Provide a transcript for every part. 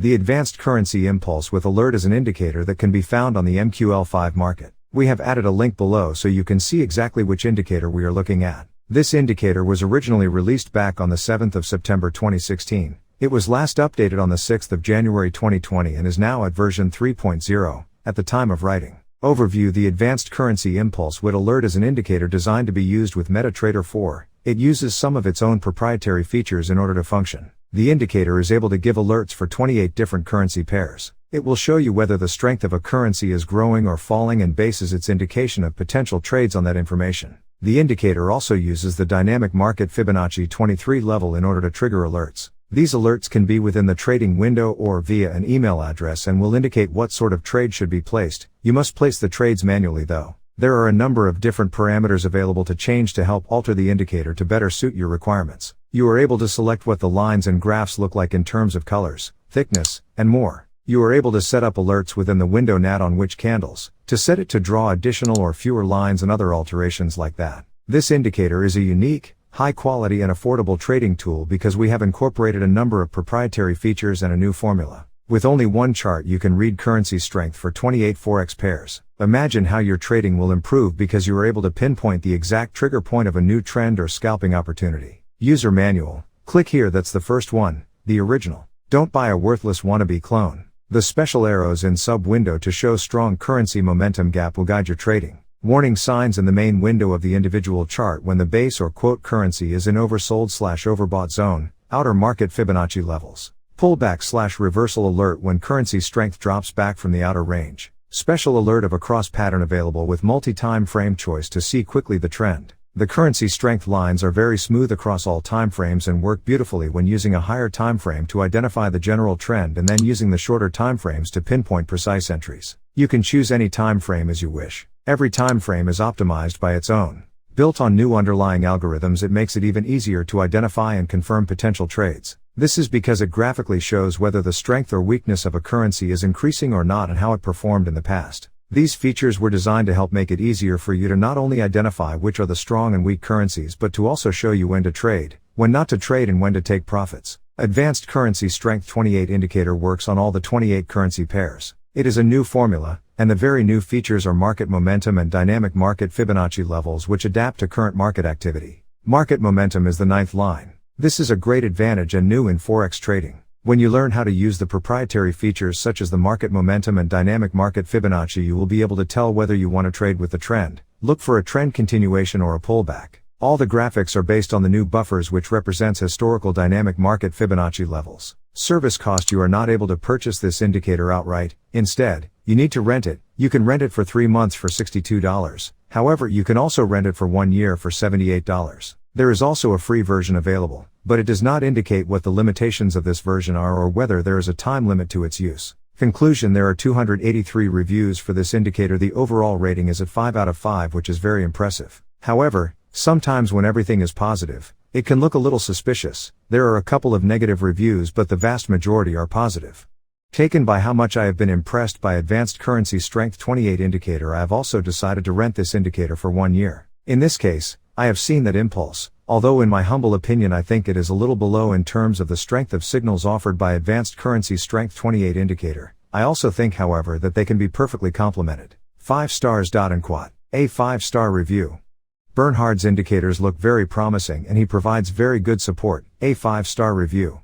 The advanced currency impulse with alert is an indicator that can be found on the MQL5 market. We have added a link below so you can see exactly which indicator we are looking at. This indicator was originally released back on the 7th of September 2016. It was last updated on the 6th of January 2020 and is now at version 3.0 at the time of writing. Overview: The advanced currency impulse with alert is an indicator designed to be used with MetaTrader 4. It uses some of its own proprietary features in order to function. The indicator is able to give alerts for 28 different currency pairs. It will show you whether the strength of a currency is growing or falling and bases its indication of potential trades on that information. The indicator also uses the dynamic market Fibonacci 23 level in order to trigger alerts. These alerts can be within the trading window or via an email address and will indicate what sort of trade should be placed. You must place the trades manually though. There are a number of different parameters available to change to help alter the indicator to better suit your requirements. You are able to select what the lines and graphs look like in terms of colors, thickness, and more. You are able to set up alerts within the window nat on which candles, to set it to draw additional or fewer lines and other alterations like that. This indicator is a unique, high quality and affordable trading tool because we have incorporated a number of proprietary features and a new formula. With only one chart you can read currency strength for 28 Forex pairs. Imagine how your trading will improve because you are able to pinpoint the exact trigger point of a new trend or scalping opportunity. User manual. Click here, that's the first one, the original. Don't buy a worthless wannabe clone. The special arrows in sub window to show strong currency momentum gap will guide your trading. Warning signs in the main window of the individual chart when the base or quote currency is in oversold/overbought zone, outer market Fibonacci levels. Pullback/reversal alert when currency strength drops back from the outer range. Special alert of a cross pattern available with multi-time frame choice to see quickly the trend. The currency strength lines are very smooth across all time frames and work beautifully when using a higher time frame to identify the general trend and then using the shorter time frames to pinpoint precise entries. You can choose any time frame as you wish. Every time frame is optimized by its own. Built on new underlying algorithms, it makes it even easier to identify and confirm potential trades. This is because it graphically shows whether the strength or weakness of a currency is increasing or not and how it performed in the past. These features were designed to help make it easier for you to not only identify which are the strong and weak currencies but to also show you when to trade, when not to trade and when to take profits. Advanced Currency Strength 28 indicator works on all the 28 currency pairs. It is a new formula, and the very new features are market momentum and dynamic market Fibonacci levels which adapt to current market activity. Market momentum is the ninth line. This is a great advantage and new in Forex trading. When you learn how to use the proprietary features such as the market momentum and dynamic market Fibonacci, you will be able to tell whether you want to trade with the trend, look for a trend continuation or a pullback. All the graphics are based on the new buffers which represents historical dynamic market Fibonacci levels. Service cost: you are not able to purchase this indicator outright. Instead, you need to rent it. You can rent it for 3 months for $62. However, you can also rent it for 1 year for $78. There is also a free version available, but it does not indicate what the limitations of this version are or whether there is a time limit to its use. Conclusion: there are 283 reviews for this indicator. The overall rating is at 5 out of 5, which is very impressive. However, sometimes when everything is positive, it can look a little suspicious. There are a couple of negative reviews but the vast majority are positive. Taken by how much I have been impressed by Advanced Currency Strength 28 indicator, I have also decided to rent this indicator for 1 year. In this case, I have seen that impulse, although in my humble opinion I think it is a little below in terms of the strength of signals offered by Advanced Currency Strength 28 indicator. I also think, however, that they can be perfectly complemented. 5 stars. Unquote. A 5-star review. Bernhard's indicators look very promising and he provides very good support. A 5-star review.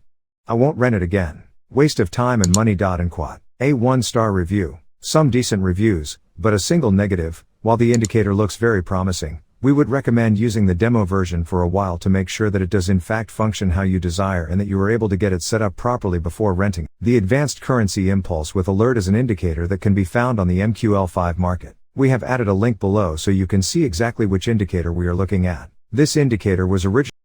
I won't rent it again. Waste of time and money. Unquote. A 1-star review. Some decent reviews, but a single negative. While the indicator looks very promising, we would recommend using the demo version for a while to make sure that it does in fact function how you desire and that you are able to get it set up properly before renting. The Advanced Currency Impulse with Alert is an indicator that can be found on the MQL5 market. We have added a link below so you can see exactly which indicator we are looking at. This indicator was originally